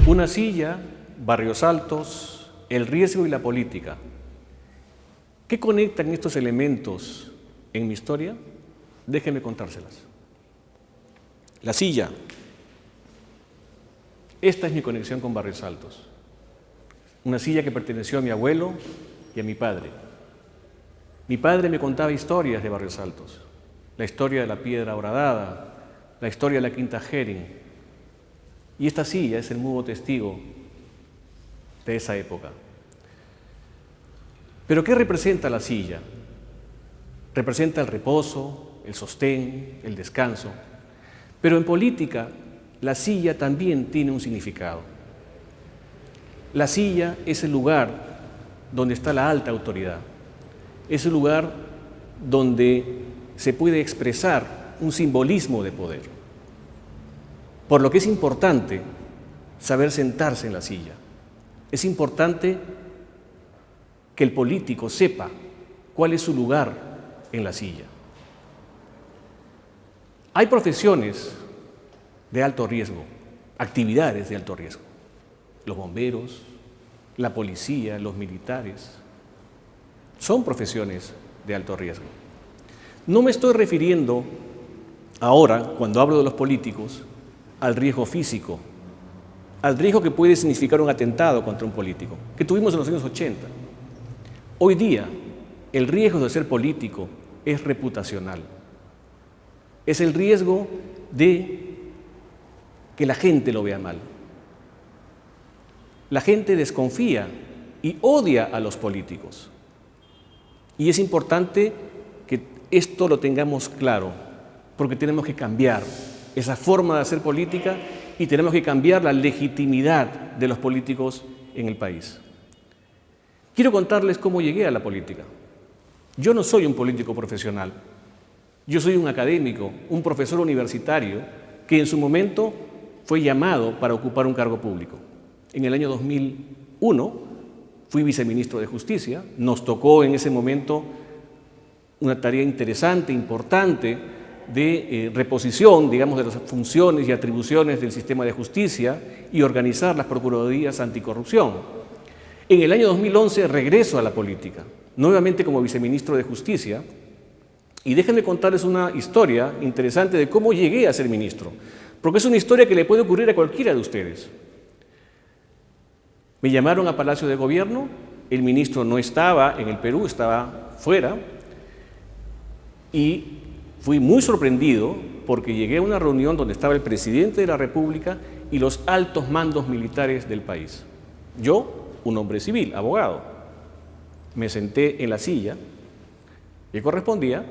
Una silla, Barrios Altos, el riesgo y la política. ¿Qué conectan estos elementos en mi historia? Déjenme contárselas. La silla. Esta es mi conexión con Barrios Altos. Una silla que perteneció a mi abuelo y a mi padre. Mi padre me contaba historias de Barrios Altos. La historia de la Piedra Horadada, la historia de la Quinta Hering. Y esta silla es el mudo testigo de esa época. ¿Pero qué representa la silla? Representa el reposo, el sostén, el descanso. Pero en política, la silla también tiene un significado. La silla es el lugar donde está la alta autoridad. Es el lugar donde se puede expresar un simbolismo de poder. Por lo que es importante saber sentarse en la silla. Es importante que el político sepa cuál es su lugar en la silla. Hay profesiones de alto riesgo, actividades de alto riesgo. Los bomberos, la policía, los militares, son profesiones de alto riesgo. No me estoy refiriendo ahora, cuando hablo de los políticos, al riesgo físico, al riesgo que puede significar un atentado contra un político, que tuvimos en los años 80. Hoy día, el riesgo de ser político es reputacional. Es el riesgo de que la gente lo vea mal. La gente desconfía y odia a los políticos. Y es importante que esto lo tengamos claro, porque tenemos que cambiar esa forma de hacer política y tenemos que cambiar la legitimidad de los políticos en el país. Quiero contarles cómo llegué a la política. Yo no soy un político profesional. Yo soy un académico, un profesor universitario que en su momento fue llamado para ocupar un cargo público. En el año 2001 fui viceministro de Justicia. Nos tocó en ese momento una tarea interesante, importante, de reposición, digamos, de las funciones y atribuciones del sistema de justicia y organizar las procuradurías anticorrupción. En el año 2011 regreso a la política, nuevamente como viceministro de Justicia, y déjenme contarles una historia interesante de cómo llegué a ser ministro, porque es una historia que le puede ocurrir a cualquiera de ustedes. Me llamaron a Palacio de Gobierno, el ministro no estaba en el Perú, estaba fuera, y fui muy sorprendido porque llegué a una reunión donde estaba el presidente de la República y los altos mandos militares del país. Yo, un hombre civil, abogado, me senté en la silla que correspondía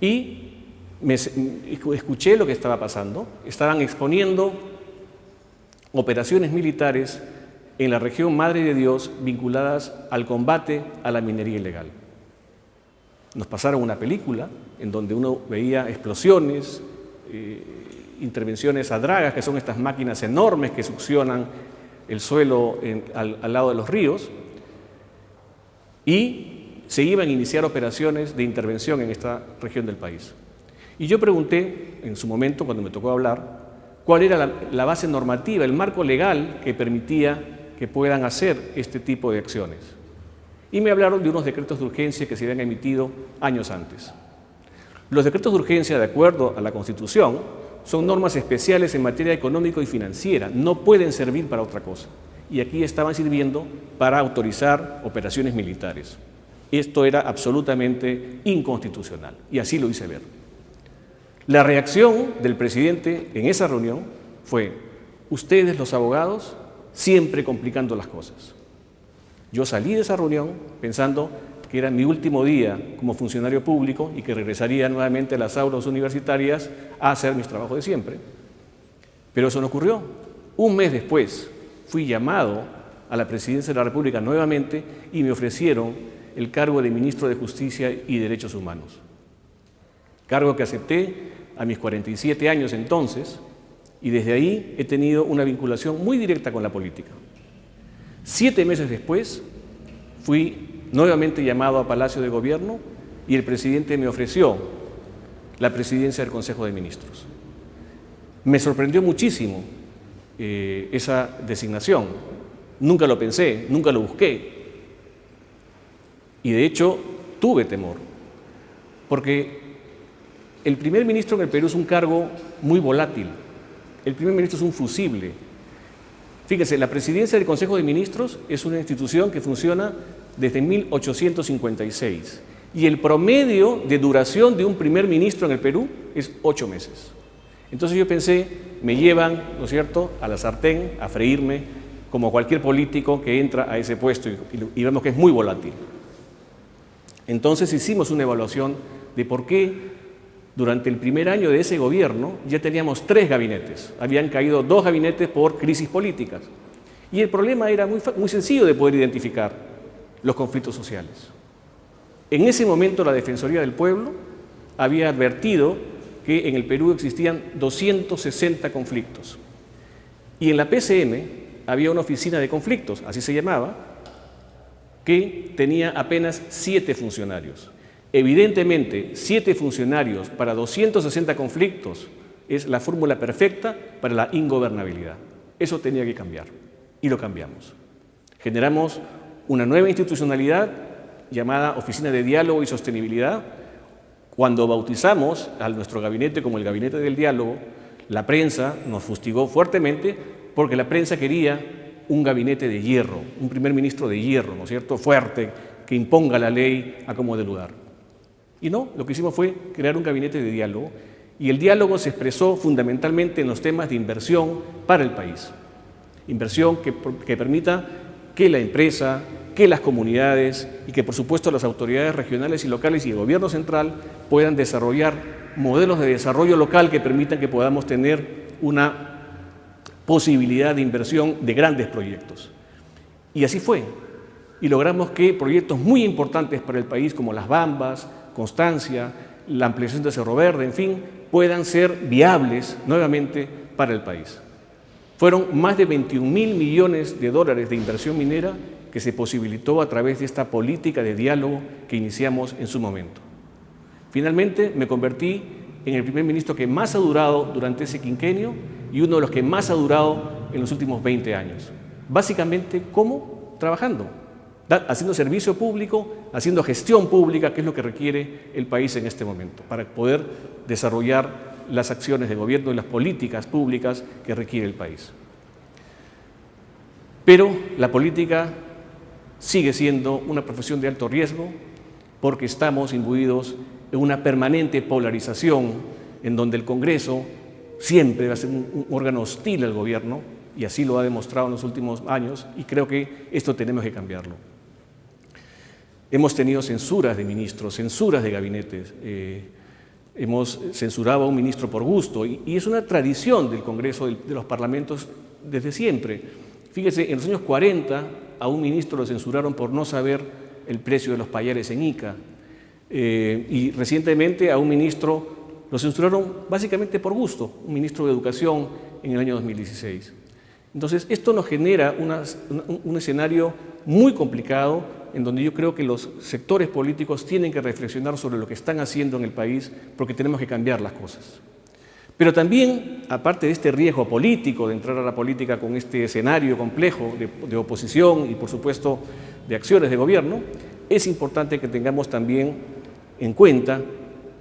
y escuché lo que estaba pasando. Estaban exponiendo operaciones militares en la región Madre de Dios vinculadas al combate a la minería ilegal. Nos pasaron una película en donde uno veía explosiones, intervenciones a dragas, que son estas máquinas enormes que succionan el suelo al lado de los ríos, y se iban a iniciar operaciones de intervención en esta región del país. Y yo pregunté, en su momento, cuando me tocó hablar, cuál era la base normativa, el marco legal que permitía que puedan hacer este tipo de acciones. Y me hablaron de unos decretos de urgencia que se habían emitido años antes. Los decretos de urgencia, de acuerdo a la Constitución, son normas especiales en materia económica y financiera, no pueden servir para otra cosa. Y aquí estaban sirviendo para autorizar operaciones militares. Esto era absolutamente inconstitucional, y así lo hice ver. La reacción del presidente en esa reunión fue: ustedes, los abogados, siempre complicando las cosas. Yo salí de esa reunión pensando que era mi último día como funcionario público y que regresaría nuevamente a las aulas universitarias a hacer mis trabajos de siempre. Pero eso no ocurrió. Un mes después fui llamado a la presidencia de la República nuevamente y me ofrecieron el cargo de ministro de Justicia y Derechos Humanos. Cargo que acepté a mis 47 años entonces, y desde ahí he tenido una vinculación muy directa con la política. 7 meses después fui nuevamente llamado a Palacio de Gobierno y el presidente me ofreció la presidencia del Consejo de Ministros. Me sorprendió muchísimo esa designación. Nunca lo pensé, nunca lo busqué. Y de hecho tuve temor, porque el primer ministro en el Perú es un cargo muy volátil. El primer ministro es un fusible. Fíjese, la presidencia del Consejo de Ministros es una institución que funciona desde 1856 y el promedio de duración de un primer ministro en el Perú es 8 meses. Entonces yo pensé, me llevan, ¿no es cierto?, a la sartén, a freírme, como cualquier político que entra a ese puesto y vemos que es muy volátil. Entonces hicimos una evaluación de por qué durante el primer año de ese gobierno ya teníamos 3 gabinetes. Habían caído 2 gabinetes por crisis políticas. Y el problema era muy sencillo de poder identificar: los conflictos sociales. En ese momento la Defensoría del Pueblo había advertido que en el Perú existían 260 conflictos. Y en la PCM había una oficina de conflictos, así se llamaba, que tenía apenas 7 funcionarios. Evidentemente, 7 funcionarios para 260 conflictos es la fórmula perfecta para la ingobernabilidad. Eso tenía que cambiar y lo cambiamos. Generamos una nueva institucionalidad llamada Oficina de Diálogo y Sostenibilidad. Cuando bautizamos a nuestro gabinete como el Gabinete del Diálogo, la prensa nos fustigó fuertemente porque la prensa quería un gabinete de hierro, un primer ministro de hierro, ¿no es cierto?, fuerte, que imponga la ley a como de lugar. Y no, lo que hicimos fue crear un gabinete de diálogo, y el diálogo se expresó fundamentalmente en los temas de inversión para el país. Inversión que permita que la empresa, que las comunidades y que por supuesto las autoridades regionales y locales y el gobierno central puedan desarrollar modelos de desarrollo local que permitan que podamos tener una posibilidad de inversión de grandes proyectos. Y así fue. Y logramos que proyectos muy importantes para el país, como Las Bambas, Constancia, la ampliación de Cerro Verde, en fin, puedan ser viables nuevamente para el país. Fueron más de 21.000 millones de dólares de inversión minera que se posibilitó a través de esta política de diálogo que iniciamos en su momento. Finalmente me convertí en el primer ministro que más ha durado durante ese quinquenio y uno de los que más ha durado en los últimos 20 años. Básicamente, ¿cómo? Trabajando, haciendo servicio público, haciendo gestión pública, que es lo que requiere el país en este momento, para poder desarrollar las acciones de gobierno y las políticas públicas que requiere el país. Pero la política sigue siendo una profesión de alto riesgo porque estamos imbuidos en una permanente polarización en donde el Congreso siempre va a ser un órgano hostil al gobierno, y así lo ha demostrado en los últimos años, y creo que esto tenemos que cambiarlo. Hemos tenido censuras de ministros, censuras de gabinetes, hemos censurado a un ministro por gusto, y es una tradición del Congreso, de los parlamentos desde siempre. Fíjese, en los años 40 a un ministro lo censuraron por no saber el precio de los payares en Ica, y recientemente a un ministro lo censuraron básicamente por gusto, un ministro de Educación en el año 2016. Entonces, esto nos genera un escenario muy complicado en donde yo creo que los sectores políticos tienen que reflexionar sobre lo que están haciendo en el país, porque tenemos que cambiar las cosas. Pero también, aparte de este riesgo político de entrar a la política con este escenario complejo de oposición y, por supuesto, de acciones de gobierno, es importante que tengamos también en cuenta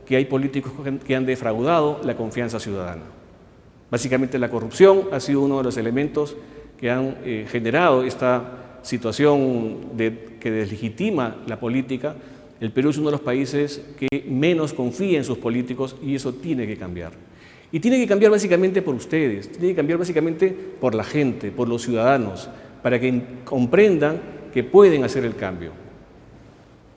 que hay políticos que han defraudado la confianza ciudadana. Básicamente la corrupción ha sido uno de los elementos que han generado esta situación que deslegitima la política. El Perú es uno de los países que menos confía en sus políticos y eso tiene que cambiar. Y tiene que cambiar básicamente por ustedes, tiene que cambiar básicamente por la gente, por los ciudadanos, para que comprendan que pueden hacer el cambio.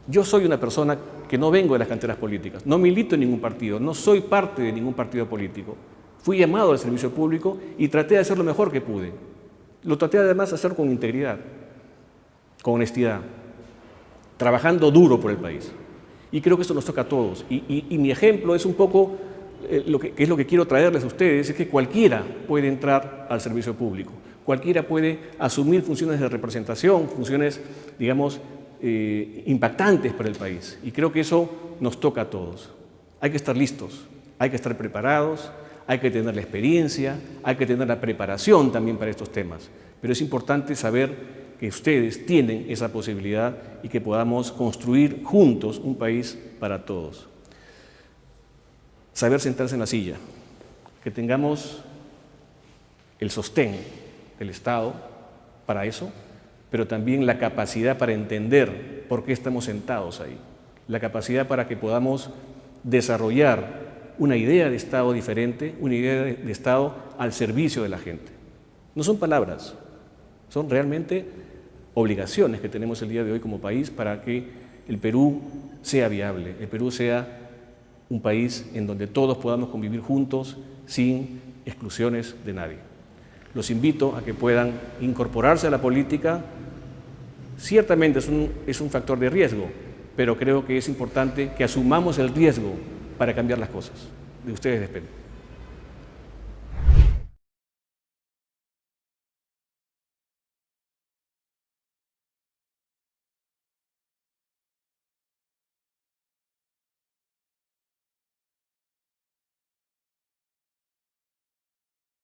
Yo soy una persona que no vengo de las canteras políticas, no milito en ningún partido, no soy parte de ningún partido político. Fui llamado al servicio público y traté de hacer lo mejor que pude. Lo traté además de hacer con integridad, con honestidad, trabajando duro por el país. Y creo que eso nos toca a todos. Y mi ejemplo es un poco lo que quiero traerles a ustedes, es que cualquiera puede entrar al servicio público, cualquiera puede asumir funciones de representación, funciones, digamos, impactantes para el país. Y creo que eso nos toca a todos. Hay que estar listos, hay que estar preparados, hay que tener la experiencia, hay que tener la preparación también para estos temas. Pero es importante saber que ustedes tienen esa posibilidad y que podamos construir juntos un país para todos. Saber sentarse en la silla, que tengamos el sostén del Estado para eso, pero también la capacidad para entender por qué estamos sentados ahí, la capacidad para que podamos desarrollar una idea de Estado diferente, una idea de Estado al servicio de la gente. No son palabras, son realmente obligaciones que tenemos el día de hoy como país para que el Perú sea viable, el Perú sea un país en donde todos podamos convivir juntos sin exclusiones de nadie. Los invito a que puedan incorporarse a la política. Ciertamente es un factor de riesgo, pero creo que es importante que asumamos el riesgo para cambiar las cosas. De ustedes depende.